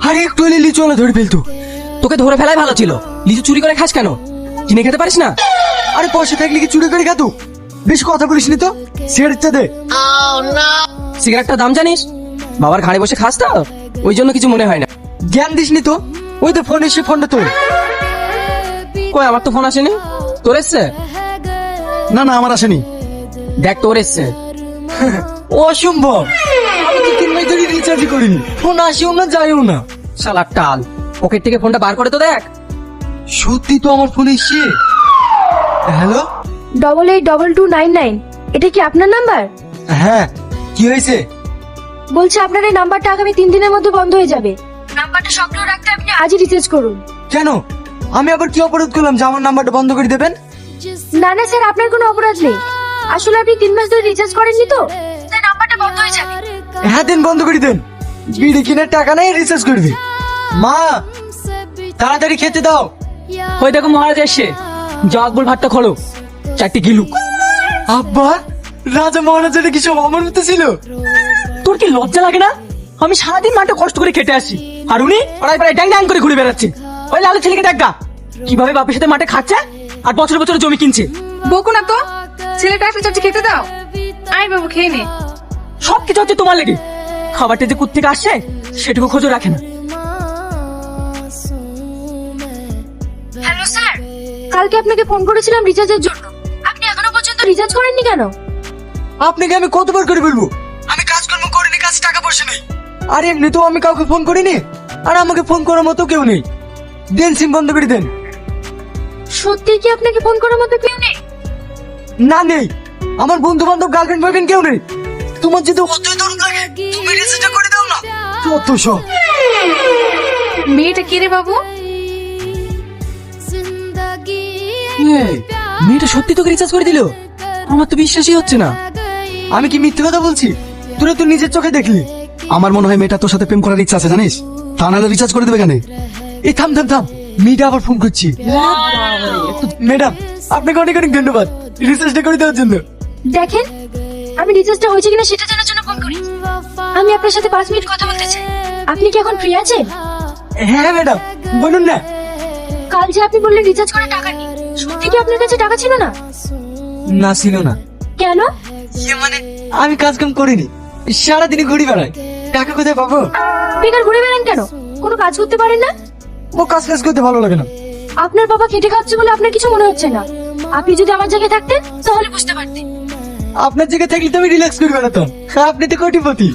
আরে একটু হলে লিচু ওলা ধরে ফেলতো। তোকে ধরে ফেলাই ভালো ছিল। লিচু চুরি করে খাস কেন? কিনে খেতে পারিস না? আরে পয়সা থাকলে কি চুরি করে খাতো? বেশি কথা বলিস নি তো, সিগারেটটা দে। সিগারেটটার দাম জানিস? বাবার ঘাড়ে বসে খাস তো, ওই জন্য কিছু মনে হয় না। জ্ঞান দিস নি তো, ওই তো ফোন এসে ফোনটা তোর। কই আমার তো ফোন আসেনি। তোর এসছে? না না আমার আসেনি। দেখ তোর এসছে। অসম্ভব, আমি তো 3 মাস ধরে রিচার্জ করিনি, ফোন আসেও না যায়ও না। শালা টাল, পকেট থেকে ফোনটা বার করে তো দেখ। সত্যি তো আমার ফোন এসছে। হ্যালো, 882299 এটা কি আপনার নাম্বার? হ্যাঁ কি হয়েছে? বলছে আপনার এই নাম্বারটা আগামী 3 দিনের মধ্যে বন্ধ হয়ে যাবে। নাম্বারটা সক্রিয় রাখতে আপনি আজই রিচার্জ করুন। কেন, আমি আবার কি অপরাধ করলাম যে আমার নাম্বারটা বন্ধ করে দেবেন? না না স্যার, আপনার কোনো অপরাধ নেই। আসলে আপনি 3 মাস ধরে রিচার্জ করেননি তো, তাই নাম্বারটা বন্ধ হয়ে যাবে। হ্যাঁ দিন বন্ধ করে দেন, বিড়ি কিনার টাকা নেই রিচার্জ করবি। মা তাড়াতাড়ি খেতে দাও। ওই দেখো মহারাজ এসছে, জগবুল ভাতটা খোলো, 4টি গিলু। আব্বা, রাজা মহারাজারা কি সব আমার মতো ছিল? তোর কি লজ্জা লাগে না? আমি সারাদিন মাঠে কষ্ট করে খেটে আসি, আর উনি প্রায় প্রায় ড্যাং ড্যাং করে ঘুরে বেড়াচ্ছে। ওই লালু ছেলেকে দেখা কিভাবে বাপের সাথে মাঠে খাচ্ছে আর বছর বছর জমি কিনছে। বকো না তো, ছেলেটা আসলে চাচি খেতে দাও। আয় বাবু খেয়ে নে। সবকিছু হচ্ছে তোমার লেগে। খাবারটা যে কোত্থেকে আসছে সেটুকু খোঁজও রাখে না। হ্যালো স্যার, কালকে আপনাকে ফোন করেছিলাম রিচার্জের জন্য। আপনি এখনো পর্যন্ত রিচার্জ করেননি কেন? আপনাকে আমি কতবার করে বলবো, আমি কাজকর্ম করিনি, কাজ টাকা পয়সা নেই। আর এমনিতেও আমি কাউকে ফোন করিনি, আর আমাকে ফোন করার মতো কেউ নেই। দেন সিম বন্ধ করে দেন। সত্যি কি আপনাকে ফোন করার মতো কেউ নেই? না নেই, আমার বন্ধু বান্ধব গার্লফ্রেন্ড বয়ফ্রেন্ড কেউ নেই। তোমার যদি অতই দরদ লাগে তুমি রিচার্জটা করে দাও না। কত সব। মেয়েটা কে রে বাবু? এই, মেয়েটা সত্যি তোকে রিচার্জ করে দিল? আমার তো বিশ্বাসই হচ্ছে না। আমি কি মিথ্যে কথা বলছি? তোরা তো নিজের চোখে দেখলি। আমার মনে হয় মেয়েটা তোর সাথে প্রেম করার ইচ্ছা আছে জানিস, তা নাহলে রিচার্জ করে দেবে কেন? এই থাম থাম থাম, মেয়েটা আবার ফোন করছি। ম্যাডাম আপনাকে অনেক অনেক ধন্যবাদ রিচার্জটা করে দেওয়ার জন্য। দেখেন, আমি রিচার্জটা হয়েছে কিনা সেটা জানার জন্য ফোন করি। আমি আপনার সাথে 5 মিনিট কথা বলতে চাই। আপনি কি এখন ফ্রি আছেন? হ্যাঁ ম্যাডাম বলুন না। কাল যে আপনি বললেন রিচার্জ করে টাকা নেই, সত্যি কি আপনার কাছে টাকা ছিল না? না ছিল না। কেন? মানে আমি কাজ কাম করিনি, সারাদিনে ঘুরি বেড়াই, টাকা কোথায় পাবো? বেকার ঘুরে বেড়ান কেন? কোনো কাজ করতে পারেন না? ও কাজ কাজ করতে ভালো লাগে না। আপনার বাবা খেটে খাচ্ছে বলে আপনার কিছু মনে হচ্ছে না। আপনি যদি আমার জায়গায় থাকতেন তাহলে বুঝতে পারতেন। আপনার জায়গায় থাকলে তো আমি রিল্যাক্স করে বেড়াতাম। আপনি তো কোটিপতি।